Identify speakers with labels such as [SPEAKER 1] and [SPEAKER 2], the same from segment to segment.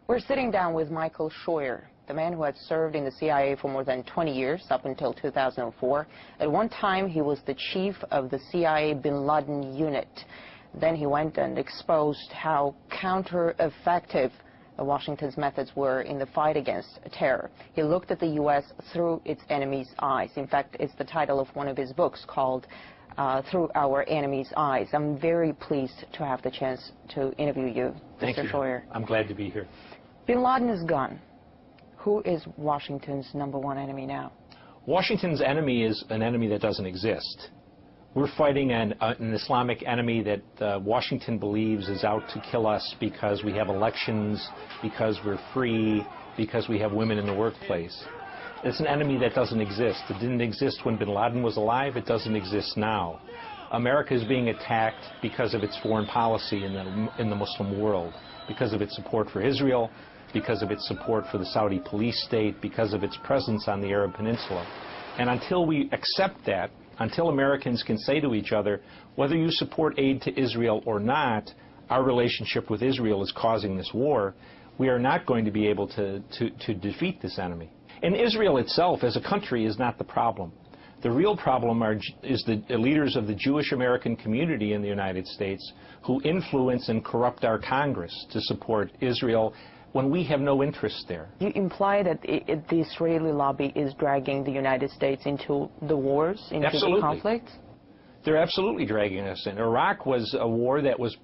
[SPEAKER 1] We're sitting down with Michael Scheuer, the man who had served in the CIA for more than 20 years, up until 2004. At one time, he was the chief of the CIA bin Laden unit. Then he went and exposed how counter-effective Washington's methods were in the fight against terror. He looked at the U.S. through its enemy's eyes. In fact, it's the title of one of his books called Through Our Enemy's Eyes. I'm very pleased to have the chance to interview you, Mr. Scheuer.
[SPEAKER 2] I'm glad to be here.
[SPEAKER 1] Bin Laden is gone. Who is Washington's #1 enemy now?
[SPEAKER 2] Washington's enemy is an enemy that doesn't exist. We're fighting an Islamic enemy that Washington believes is out to kill us because we have elections, because we're free, because we have women in the workplace. It's an enemy that doesn't exist. It didn't exist when bin Laden was alive. It doesn't exist now. America is being attacked because of its foreign policy in the Muslim world, because of its support for Israel, because of its support for the Saudi police state, because of its presence on the Arab Peninsula. And until we accept that, until Americans can say to each other, whether you support aid to Israel or not, our relationship with Israel is causing this war, we are not going to be able to defeat this enemy. And Israel itself as a country is not the problem. The real problem is the leaders of the Jewish American community in the United States who influence and corrupt our Congress to support Israel when we have no interest there.
[SPEAKER 1] You imply that the Israeli lobby is dragging the United States into the wars, into the conflicts?
[SPEAKER 2] They're absolutely dragging us in. Iraq was a war that was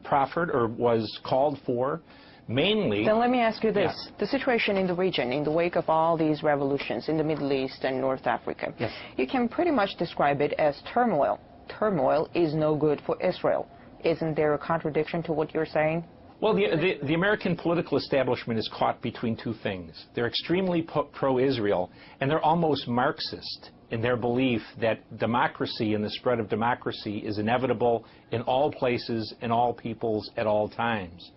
[SPEAKER 2] proffered or was called for mainly...
[SPEAKER 1] Then let me ask you this. Yeah. The situation in the region, in the wake of all these revolutions in the Middle East and North Africa, yes, you can pretty much describe it as turmoil. Turmoil is no good for Israel. Isn't there a contradiction to what you're saying?
[SPEAKER 2] Well, the American political establishment is caught between two things. They're extremely pro-Israel, and they're almost Marxist in their belief that democracy and the spread of democracy is inevitable in all places, in all peoples, at all times.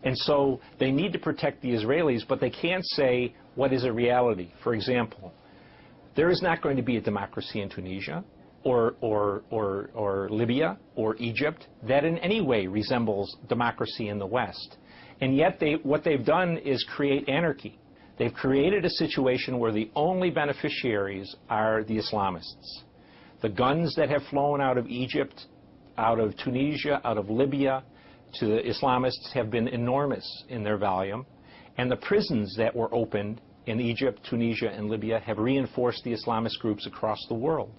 [SPEAKER 2] And so they need to protect the Israelis, but they can't say what is a reality. For example, there is not going to be a democracy in Tunisia, or Libya or Egypt that in any way resembles democracy in the West. And yet what they've done is create anarchy. They've created a situation where the only beneficiaries are the Islamists. The guns that have flown out of Egypt, out of Tunisia, out of Libya to the Islamists have been enormous in their volume. And the prisons that were opened in Egypt, Tunisia, and Libya have reinforced the Islamist groups across the world.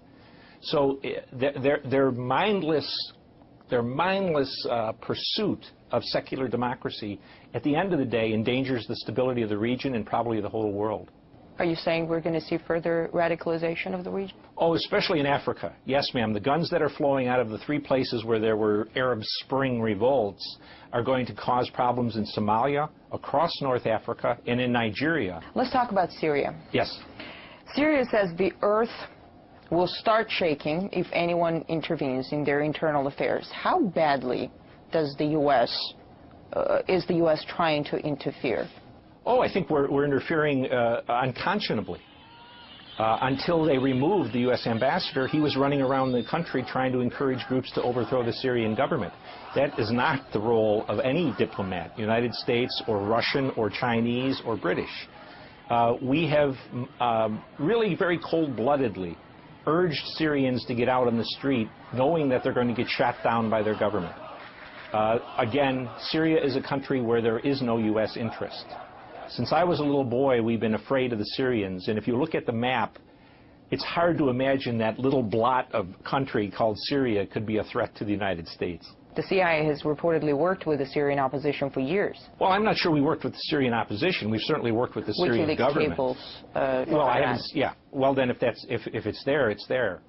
[SPEAKER 2] So their mindless pursuit of secular democracy, at the end of the day, endangers the stability of the region and probably the whole world.
[SPEAKER 1] Are you saying we're going to see further radicalization of the region?
[SPEAKER 2] Oh, especially in Africa. Yes, ma'am. The guns that are flowing out of the three places where there were Arab Spring revolts are going to cause problems in Somalia, across North Africa, and in Nigeria.
[SPEAKER 1] Let's talk about Syria.
[SPEAKER 2] Yes.
[SPEAKER 1] Syria says the earth will start shaking if anyone intervenes in their internal affairs. How badly does the U.S. Is the U.S. trying to interfere?
[SPEAKER 2] Oh, I think we're interfering unconscionably. Until they removed the U.S. ambassador, he was running around the country trying to encourage groups to overthrow the Syrian government. That is not the role of any diplomat, United States or Russian or Chinese or British. We have really very cold-bloodedly urged Syrians to get out on the street knowing that they're going to get shot down by their government. Again, Syria is a country where there is no U.S. interest. Since I was a little boy, we've been afraid of the Syrians, and if you look at the map, it's hard to imagine that little blot of country called Syria could be a threat to the United States.
[SPEAKER 1] The CIA has reportedly worked with the Syrian opposition for years.
[SPEAKER 2] Well, I'm not sure we worked with the Syrian opposition. We've certainly worked with the Syrian government. Well, I haven't. Yeah. Well, then, if it's there, it's there.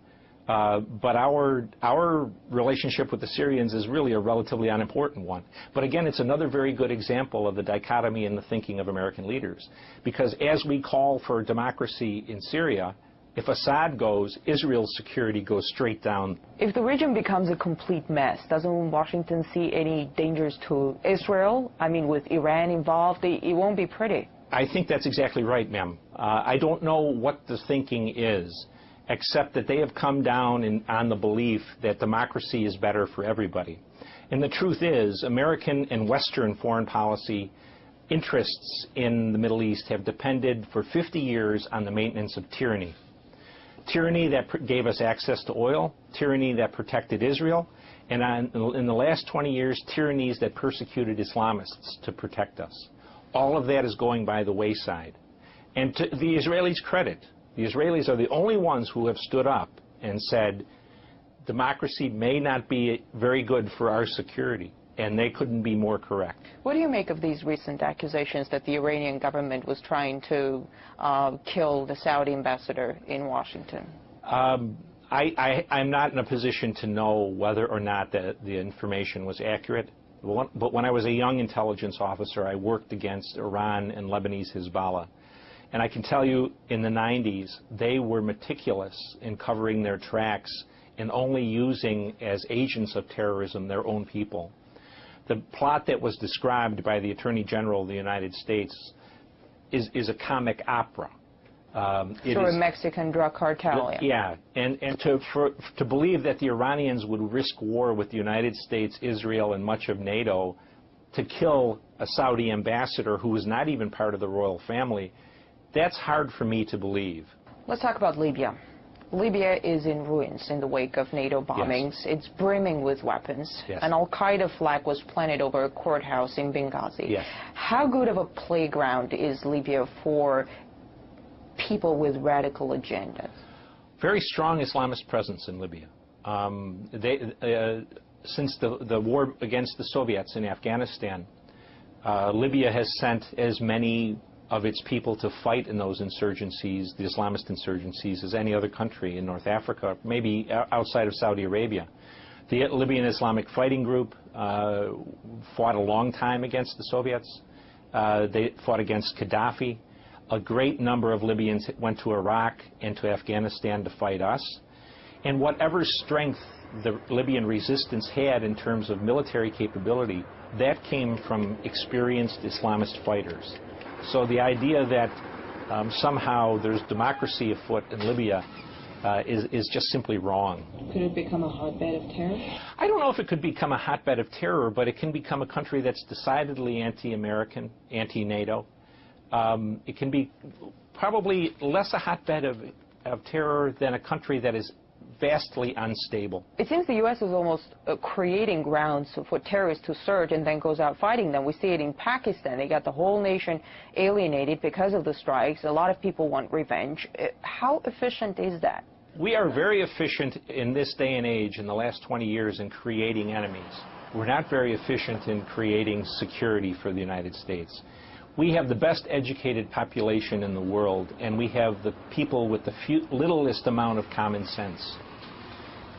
[SPEAKER 2] But our relationship with the Syrians is really a relatively unimportant one. But again, it's another very good example of the dichotomy in the thinking of American leaders. Because as we call for democracy in Syria, if Assad goes, Israel's security goes straight down.
[SPEAKER 1] If the region becomes a complete mess, doesn't Washington see any dangers to Israel? I mean, with Iran involved, it won't be pretty.
[SPEAKER 2] I think that's exactly right, ma'am. I don't know what the thinking is, except that they have come down on the belief that democracy is better for everybody. And the truth is, American and Western foreign policy interests in the Middle East have depended for 50 years on the maintenance of tyranny. Tyranny that gave us access to oil, tyranny that protected Israel, and in the last 20 years, tyrannies that persecuted Islamists to protect us. All of that is going by the wayside. And to the Israelis' credit, the Israelis are the only ones who have stood up and said, democracy may not be very good for our security, and they couldn't be more correct.
[SPEAKER 1] What do you make of these recent accusations that the Iranian government was trying to kill the Saudi ambassador in Washington?
[SPEAKER 2] I'm not in a position to know whether or not the information was accurate. But when I was a young intelligence officer, I worked against Iran and Lebanese Hezbollah. And I can tell you, in the 90s, they were meticulous in covering their tracks and only using as agents of terrorism their own people. The plot that was described by the Attorney General of the United States is a comic opera.
[SPEAKER 1] For a Mexican drug cartel.
[SPEAKER 2] Yeah, and to believe that the Iranians would risk war with the United States, Israel, and much of NATO to kill a Saudi ambassador who was not even part of the royal family, that's hard for me to believe.
[SPEAKER 1] Let's talk about Libya. Libya is in ruins in the wake of NATO bombings. Yes. It's brimming with weapons. Yes. An al-Qaeda flag was planted over a courthouse in Benghazi. Yes. How good of a playground is Libya for people with radical agendas?
[SPEAKER 2] Very strong Islamist presence in Libya. Since the war against the Soviets in Afghanistan, Libya has sent as many of its people to fight in those insurgencies, the Islamist insurgencies, as any other country in North Africa, maybe outside of Saudi Arabia. The Libyan Islamic Fighting Group fought a long time against the Soviets. They fought against Gaddafi. A great number of Libyans went to Iraq and to Afghanistan to fight us. And whatever strength the Libyan resistance had in terms of military capability, that came from experienced Islamist fighters. So the idea that somehow there's democracy afoot in Libya is just simply wrong.
[SPEAKER 1] Could it become a hotbed of terror?
[SPEAKER 2] I don't know if it could become a hotbed of terror, but it can become a country that's decidedly anti-American, anti-NATO. It can be probably less a hotbed of terror than a country that is vastly unstable.
[SPEAKER 1] It seems the U.S. is almost creating grounds for terrorists to surge and then goes out fighting them. We see it in Pakistan. They got the whole nation alienated because of the strikes. A lot of people want revenge. How efficient is that?
[SPEAKER 2] We are very efficient in this day and age, in the last 20 years, in creating enemies. We're not very efficient in creating security for the United States. We have the best educated population in the world, and we have the people with the littlest amount of common sense.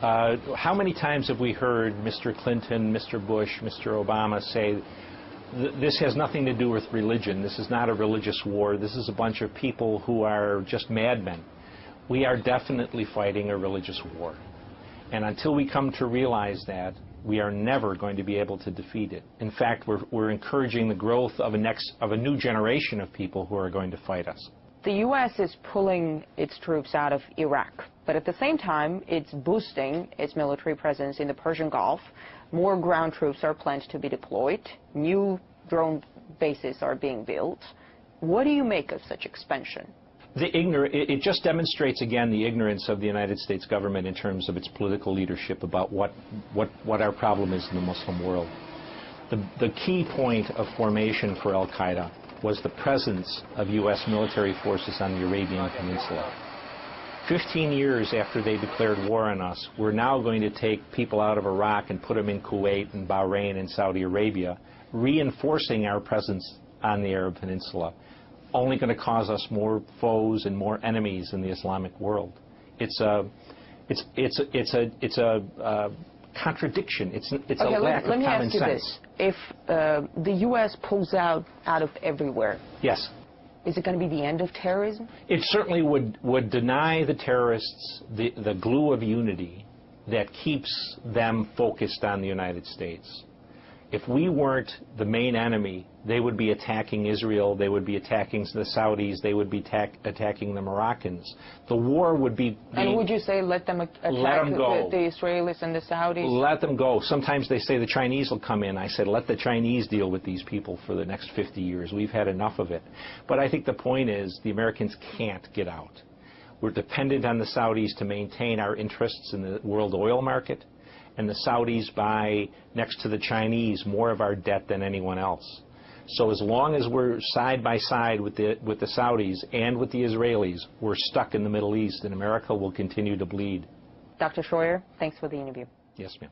[SPEAKER 2] How many times have we heard Mr. Clinton, Mr. Bush, Mr. Obama say, this has nothing to do with religion, this is not a religious war, this is a bunch of people who are just madmen. We are definitely fighting a religious war. And until we come to realize that, we are never going to be able to defeat it. In fact, we're encouraging the growth of a new generation of people who are going to fight us.
[SPEAKER 1] The U.S. is pulling its troops out of Iraq, but at the same time, it's boosting its military presence in the Persian Gulf. More ground troops are planned to be deployed. New drone bases are being built. What do you make of such expansion?
[SPEAKER 2] It just demonstrates again the ignorance of the United States government in terms of its political leadership about what our problem is in the Muslim world. The key point of formation for al-Qaeda was the presence of U.S. military forces on the Arabian Peninsula. 15 years after they declared war on us, we're now going to take people out of Iraq and put them in Kuwait and Bahrain and Saudi Arabia, reinforcing our presence on the Arab Peninsula. Only going to cause us more foes and more enemies in the Islamic world. It's a contradiction. It's a lack of common sense.
[SPEAKER 1] Let me ask you this: if the U.S. pulls out of everywhere,
[SPEAKER 2] yes,
[SPEAKER 1] is it going to be the end of terrorism?
[SPEAKER 2] It certainly would deny the terrorists the glue of unity that keeps them focused on the United States. If we weren't the main enemy, they would be attacking Israel, they would be attacking the Saudis, they would be attacking the Moroccans. The war would be being...
[SPEAKER 1] And would you say let them attack the Israelis and the Saudis?
[SPEAKER 2] Let them go. Sometimes they say the Chinese will come in. I said, let the Chinese deal with these people for the next 50 years. We've had enough of it. But I think the point is the Americans can't get out. We're dependent on the Saudis to maintain our interests in the world oil market. And the Saudis buy, next to the Chinese, more of our debt than anyone else. So as long as we're side by side with the Saudis and with the Israelis, we're stuck in the Middle East, and America will continue to bleed.
[SPEAKER 1] Dr. Schroyer, thanks for the interview.
[SPEAKER 2] Yes, ma'am.